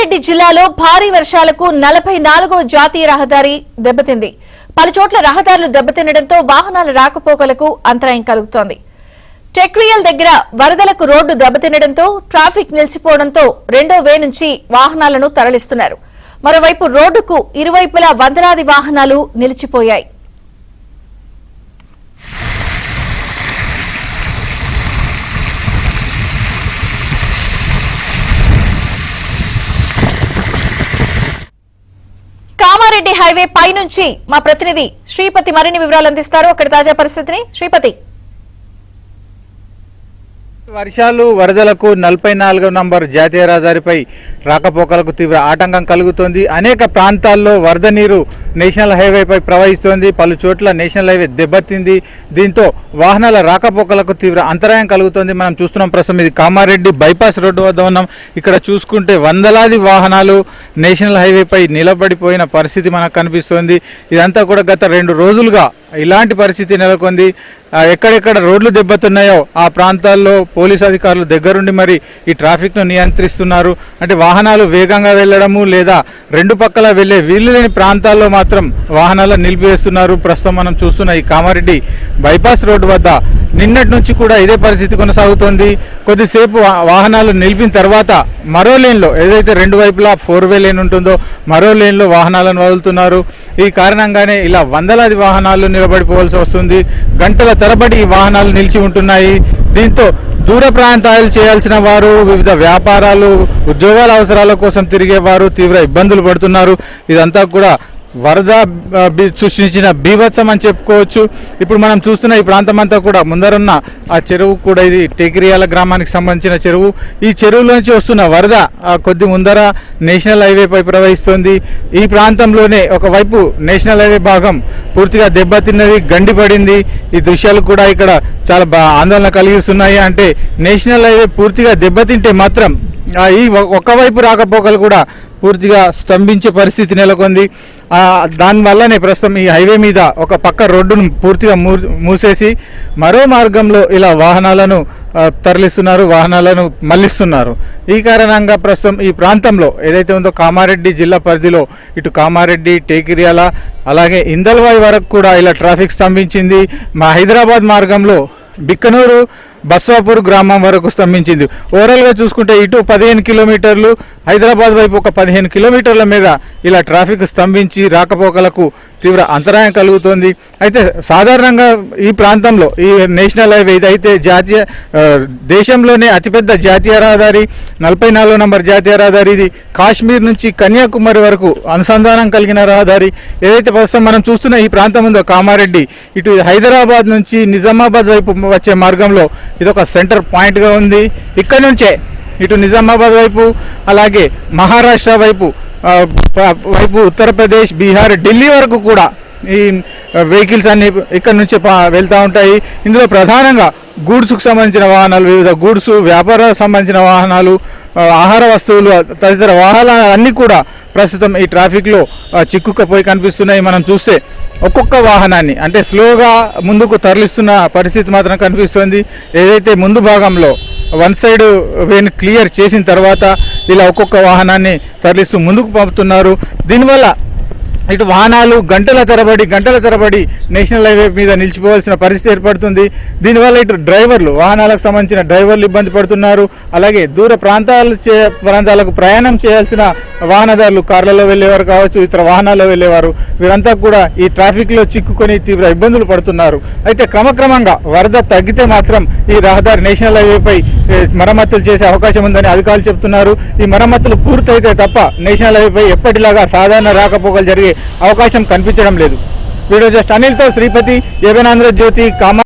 కామారెడ్డి జిల్లాలో భారీ వర్షాలకు 44వ జాతీయ రహదారి దెబ్బతింది. పలుచోట్ల రహదారులు దెబ్బతినడంతో వాహనాల రాకపోకలకు అంతరాయం కలుగుతోంది. టెక్రియల్ దగ్గర వరదలకు రోడ్డు దెబ్బతినడంతో ట్రాఫిక్ నిలిచిపోవడంతో రెండో వే నుంచి వాహనాలను తరలిస్తున్నారు. మరోవైపు రోడ్డుకు ఇరువైపులా వందలాది వాహనాలు నిలిచిపోయాయి. కామారెడ్డి హైవే పై నుంచి మా ప్రతినిధి శ్రీపతి మరిన్ని వివరాలు అందిస్తారు. అక్కడ తాజా పరిస్థితిని శ్రీపతి. వర్షాలు వరదలకు 44వ నంబర్ జాతీయ రహదారిపై రాకపోకలకు తీవ్ర ఆటంకం కలుగుతోంది. అనేక ప్రాంతాల్లో వరద నీరు నేషనల్ హైవేపై ప్రవహిస్తోంది. పలు చోట్ల నేషనల్ హైవే దెబ్బతింది. దీంతో వాహనాల రాకపోకలకు తీవ్ర అంతరాయం కలుగుతోంది. మనం చూస్తున్నాం ప్రస్తుతం ఇది కామారెడ్డి బైపాస్ రోడ్డు వద్ద ఉన్నాం. ఇక్కడ చూసుకుంటే వందలాది వాహనాలు నేషనల్ హైవేపై నిలబడిపోయిన పరిస్థితి మనకు కనిపిస్తోంది. ఇదంతా కూడా గత 2 రోజులుగా ఇలాంటి పరిస్థితి నెలకొంది. ఎక్కడెక్కడ రోడ్లు దెబ్బతున్నాయో ఆ ప్రాంతాల్లో పోలీసు అధికారులు దగ్గరుండి మరి ఈ ట్రాఫిక్ను నియంత్రిస్తున్నారు. అంటే వాహనాలు వేగంగా వెళ్ళడము లేదా రెండు పక్కల వెళ్ళే వీలు లేని ప్రాంతాల్లో మాత్రం వాహనాలను నిలిపివేస్తున్నారు. ప్రస్తుతం మనం చూస్తున్న ఈ కామారెడ్డి బైపాస్ రోడ్డు వద్ద నిన్నటి నుంచి కూడా ఇదే పరిస్థితి కొనసాగుతోంది. కొద్దిసేపు వాహనాలు నిలిపిన తర్వాత మరో లేన్లో ఏదైతే రెండు వైపులా 4-వే లేన్ ఉంటుందో మరో లేన్లో వాహనాలను వదులుతున్నారు. ఈ కారణంగానే ఇలా వందలాది వాహనాలు నిలబడిపోవాల్సి వస్తుంది. గంటల తరబడి ఈ వాహనాలు నిలిచి ఉంటున్నాయి. దీంతో దూర ప్రాంతాలు చేయాల్సిన వారు, వివిధ వ్యాపారాలు, ఉద్యోగాల అవసరాల కోసం తిరిగేవారు తీవ్ర ఇబ్బందులు పడుతున్నారు. ఇదంతా కూడా వరద సృష్టించిన బీభత్సం అని చెప్పుకోవచ్చు. ఇప్పుడు మనం చూస్తున్న ఈ ప్రాంతం అంతా కూడా ముందరున్న ఆ చెరువు కూడా ఇది టేకిరియాల గ్రామానికి సంబంధించిన చెరువు. ఈ చెరువులోంచి వస్తున్న వరద కొద్ది ముందర నేషనల్ హైవేపై ప్రవహిస్తుంది. ఈ ప్రాంతంలోనే ఒకవైపు నేషనల్ హైవే భాగం పూర్తిగా దెబ్బతిన్నది, గండిపడింది. ఈ దృశ్యాలు కూడా ఇక్కడ చాలా ఆందోళన కలిగిస్తున్నాయి. అంటే నేషనల్ హైవే పూర్తిగా దెబ్బతింటే మాత్రం ఈ ఒక్కవైపు రాకపోకలు కూడా పూర్తిగా స్తంభించే పరిస్థితి నెలకొంది. దానివల్లనే ప్రస్తుతం ఈ హైవే మీద ఒక పక్క రోడ్డును పూర్తిగా మూసేసి మరో మార్గంలో ఇలా వాహనాలను తరలిస్తున్నారు, వాహనాలను మళ్లిస్తున్నారు. ఈ కారణంగా ప్రస్తుతం ఈ ప్రాంతంలో ఏదైతే ఉందో కామారెడ్డి జిల్లా పరిధిలో ఇటు కామారెడ్డి, టేకిరియాల అలాగే ఇందల్వాయి వరకు కూడా ఇలా ట్రాఫిక్ స్తంభించింది. మా హైదరాబాద్ మార్గంలో బిక్కనూరు, బస్వాపూర్ గ్రామం వరకు స్తంభించింది. ఓవరాల్గా చూసుకుంటే ఇటు 15 కిలోమీటర్లు, హైదరాబాద్ వైపు ఒక 15 కిలోమీటర్ల మీద ఇలా ట్రాఫిక్ స్తంభించి రాకపోకలకు తీవ్ర అంతరాయం కలుగుతోంది. అయితే సాధారణంగా ఈ ప్రాంతంలో ఈ నేషనల్ హైవే ఇదైతే దేశంలోనే అతిపెద్ద జాతీయ రహదారి, 44వ నంబర్ జాతీయ రహదారి. ఇది కాశ్మీర్ నుంచి కన్యాకుమారి వరకు అనుసంధానం కలిగిన రహదారి. ఏదైతే ప్రస్తుతం మనం చూస్తున్న ఈ ప్రాంతం ఉందో కామారెడ్డి, ఇటు హైదరాబాద్ నుంచి నిజామాబాద్ వైపు వచ్చే మార్గంలో ఇదొక సెంటర్ పాయింట్గా ఉంది. ఇక్కడ నుంచే ఇటు నిజామాబాద్ వైపు అలాగే మహారాష్ట్ర వైపు ఉత్తరప్రదేశ్, బీహార్, ఢిల్లీ వరకు కూడా ఈ వెహికల్స్ అన్ని ఇక్కడ నుంచి వెళ్తూ ఉంటాయి. ఇందులో ప్రధానంగా గూడ్స్కు సంబంధించిన వాహనాలు, వివిధ గూడ్స్ వ్యాపారాలకు సంబంధించిన వాహనాలు, ఆహార వస్తువులు తదితర వాహనాలు అన్నీ కూడా ప్రస్తుతం ఈ ట్రాఫిక్లో చిక్కుకుపోయి కనిపిస్తున్నాయి. మనం చూస్తే ఒక్కొక్క వాహనాన్ని అంటే స్లోగా ముందుకు తరలిస్తున్న పరిస్థితి మాత్రం కనిపిస్తుంది. ఏదైతే ముందు భాగంలో వన్ సైడ్ వేని క్లియర్ చేసిన తర్వాత ఇలా ఒక్కొక్క వాహనాన్ని తరలిస్తూ ముందుకు పంపుతున్నారు. దీనివల్ల ఇటు వాహనాలు గంటల తరబడి నేషనల్ హైవే మీద నిలిచిపోవాల్సిన పరిస్థితి ఏర్పడుతుంది. దీనివల్ల ఇటు డ్రైవర్లు, వాహనాలకు సంబంధించిన డ్రైవర్లు ఇబ్బంది పడుతున్నారు. అలాగే దూర ప్రాంతాలకు ప్రయాణం చేయాల్సిన వాహనదారులు, కార్లలో వెళ్ళేవారు కావచ్చు, ఇతర వాహనాల్లో వెళ్ళేవారు, వీరంతా కూడా ఈ ట్రాఫిక్లో చిక్కుకొని తీవ్ర ఇబ్బందులు పడుతున్నారు. అయితే క్రమక్రమంగా వరద తగ్గితే మాత్రం ఈ రహదారి నేషనల్ హైవేపై మరమ్మతులు చేసే అవకాశం ఉందని అధికారులు చెబుతున్నారు. ఈ మరమ్మతులు పూర్తయితే తప్ప నేషనల్ హైవేపై ఎప్పటిలాగా సాధారణ రాకపోకలు జరిగే అవకాశం కనిపించడం లేదు. వీడియో జస్ట్ అనిల్తో శ్రీపతి, ఏబిఎన్ ఆంధ్రజ్యోతి, కామా.